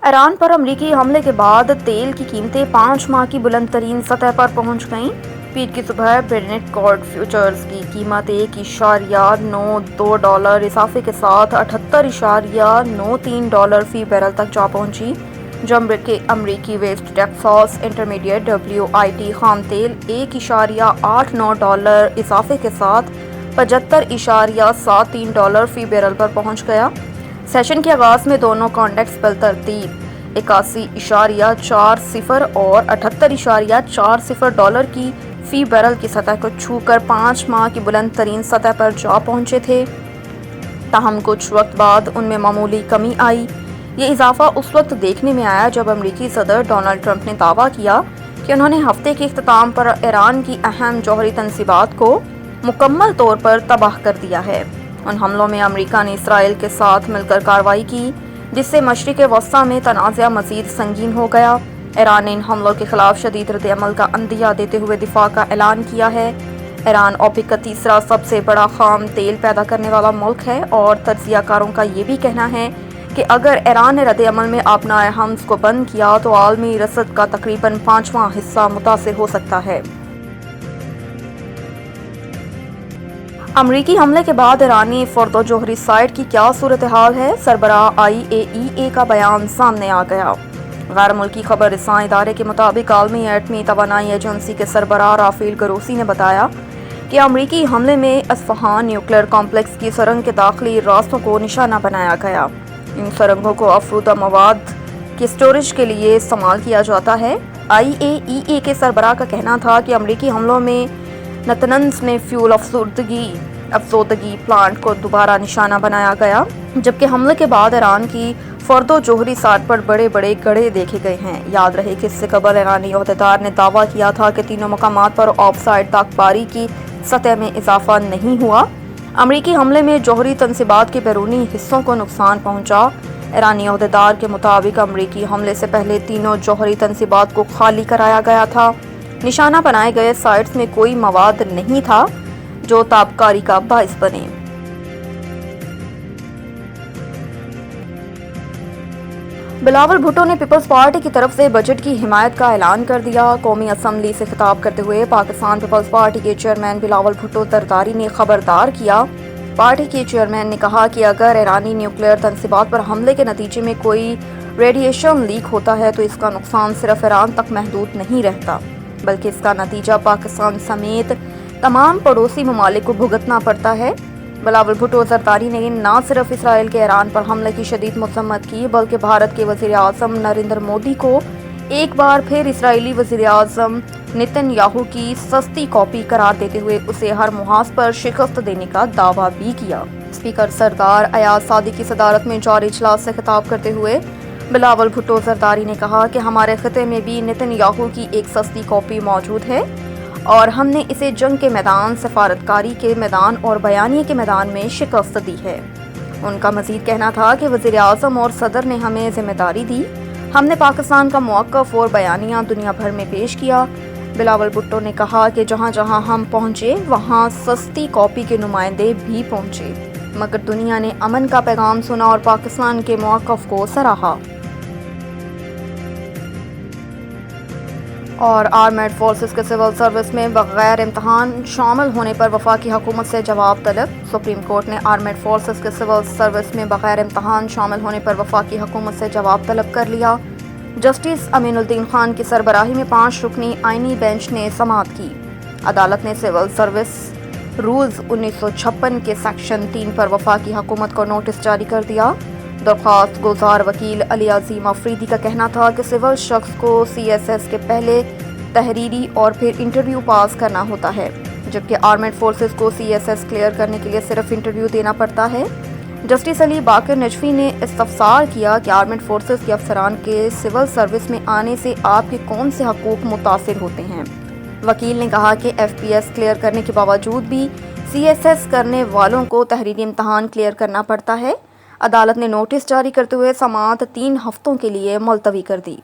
ایران پر امریکی حملے کے بعد تیل کی قیمتیں 5 ماہ کی بلند ترین سطح پر پہنچ گئیں۔ پیر کی صبح برنٹ کروڈ فیوچرز کی قیمت $1.92 اضافے کے ساتھ $78.93 فی بیرل تک جا پہنچی، جبکہ امریکی ویسٹ ٹیکساس انٹرمیڈیٹ WTI خام تیل $1.89 اضافے کے ساتھ $75.73 فی بیرل پر پہنچ گیا۔ سیشن کے آغاز میں دونوں کانٹیکٹس بالترتیب $81.40 اور $78.40 کی فی بیرل کی سطح کو چھو کر 5 ماہ کی بلند ترین سطح پر جا پہنچے تھے، تاہم کچھ وقت بعد ان میں معمولی کمی آئی۔ یہ اضافہ اس وقت دیکھنے میں آیا جب امریکی صدر ڈونلڈ ٹرمپ نے دعویٰ کیا کہ انہوں نے ہفتے کے اختتام پر ایران کی اہم جوہری تنصیبات کو مکمل طور پر تباہ کر دیا ہے۔ ان حملوں میں امریکہ نے اسرائیل کے ساتھ مل کر کارروائی کی، جس سے مشرق وسطیٰ میں تنازع مزید سنگین ہو گیا۔ ایران نے ان حملوں کے خلاف شدید رد عمل کا عندیہ دیتے ہوئے دفاع کا اعلان کیا ہے۔ ایران اوپیک کا تیسرا سب سے بڑا خام تیل پیدا کرنے والا ملک ہے، اور تجزیہ کاروں کا یہ بھی کہنا ہے کہ اگر ایران نے رد عمل میں اپنا حمض کو بند کیا تو عالمی رسد کا تقریباً 5واں حصہ متاثر ہو سکتا ہے۔ امریکی حملے کے بعد ایرانی فردو جوہری سائٹ کی کیا صورتحال ہے؟ سربراہ IAEA کا بیان سامنے آ گیا۔ غیر ملکی خبر رساں ادارے کے مطابق عالمی ایٹمی توانائی ایجنسی کے سربراہ رافیل گروسی نے بتایا کہ امریکی حملے میں اصفہان نیوکلیئر کمپلیکس کی سرنگ کے داخلی راستوں کو نشانہ بنایا گیا۔ ان سرنگوں کو افروزہ مواد کے اسٹوریج کے لیے استعمال کیا جاتا ہے۔ IAEA کے سربراہ کا کہنا تھا کہ امریکی حملوں میں نتنز میں فیول افزودگی پلانٹ کو دوبارہ نشانہ بنایا گیا، جبکہ حملے کے بعد ایران کی فردو جوہری سائٹ پر بڑے بڑے گڑھے دیکھے گئے ہیں۔ یاد رہے کہ اس سے قبل ایرانی عہدیدار نے دعویٰ کیا تھا کہ تینوں مقامات پر آف سائٹ طاقتوری کی سطح میں اضافہ نہیں ہوا۔ امریکی حملے میں جوہری تنصیبات کے بیرونی حصوں کو نقصان پہنچا۔ ایرانی عہدیدار کے مطابق امریکی حملے سے پہلے تینوں جوہری تنصیبات کو خالی کرایا گیا تھا۔ نشانہ بنائے گئے سائٹس میں کوئی مواد نہیں تھا جو تابکاری کا باعث بنے۔ بلاول بھٹو نے پیپلز پارٹی کی طرف سے بجٹ کی حمایت کا اعلان کر دیا۔ قومی اسمبلی سے خطاب کرتے ہوئے پاکستان پیپلز پارٹی کے چیئرمین بلاول بھٹو زرداری نے خبردار کیا۔ پارٹی کے چیئرمین نے کہا کہ اگر ایرانی نیوکلیئر تنصیبات پر حملے کے نتیجے میں کوئی ریڈیشن لیک ہوتا ہے تو اس کا نقصان صرف ایران تک محدود نہیں رہتا، بلکہ اس کا نتیجہ پاکستان سمیت تمام پڑوسی ممالک کو بھگتنا پڑتا ہے۔ بلاول بھٹو زرداری نے نہ صرف اسرائیل کے ایران پر حملے کی شدید مذمت کی، بلکہ بھارت کے وزیر اعظم نریندر مودی کو ایک بار پھر اسرائیلی وزیر اعظم نتن یاہو کی سستی کاپی قرار دیتے ہوئے اسے ہر محاذ پر شکست دینے کا دعویٰ بھی کیا۔ اسپیکر سردار ایاز صادق کی صدارت میں جاری اجلاس سے خطاب کرتے ہوئے بلاول بھٹو زرداری نے کہا کہ ہمارے خطے میں بھی نتن یاہو کی ایک سستی کاپی موجود ہے، اور ہم نے اسے جنگ کے میدان، سفارتکاری کے میدان اور بیانیے کے میدان میں شکست دی ہے۔ ان کا مزید کہنا تھا کہ وزیر اعظم اور صدر نے ہمیں ذمہ داری دی، ہم نے پاکستان کا موقف اور بیانیہ دنیا بھر میں پیش کیا۔ بلاول بھٹو نے کہا کہ جہاں جہاں ہم پہنچے وہاں سستی کاپی کے نمائندے بھی پہنچے، مگر دنیا نے امن کا پیغام سنا اور پاکستان کے موقف کو سراہا۔ اور آرمڈ فورسز کے سول سروس میں بغیر امتحان شامل ہونے پر وفاقی حکومت سے جواب طلب۔ سپریم کورٹ نے آرمڈ فورسز کے سول سروس میں بغیر امتحان شامل ہونے پر وفاقی حکومت سے جواب طلب کر لیا۔ جسٹس امین الدین خان کی سربراہی میں 5 رکنی آئینی بینچ نے سماعت کی۔ عدالت نے سول سروس رولز 1956 کے سیکشن 3 پر وفاقی حکومت کو نوٹس جاری کر دیا۔ درخواست گزار وکیل علی عظیم افریدی کا کہنا تھا کہ سول شخص کو CSS کے پہلے تحریری اور پھر انٹرویو پاس کرنا ہوتا ہے، جبکہ آرمڈ فورسز کو CSS کلیئر کرنے کے لیے صرف انٹرویو دینا پڑتا ہے۔ جسٹس علی باقر نجفی نے استفسار کیا کہ آرمڈ فورسز کے افسران کے سول سروس میں آنے سے آپ کے کون سے حقوق متاثر ہوتے ہیں؟ وکیل نے کہا کہ FPS کلیئر کرنے کے باوجود بھی CSS کرنے والوں کو تحریری امتحان کلیئر کرنا پڑتا ہے۔ عدالت نے نوٹس جاری کرتے ہوئے سماعت 3 ہفتوں کے لیے ملتوی کر دی۔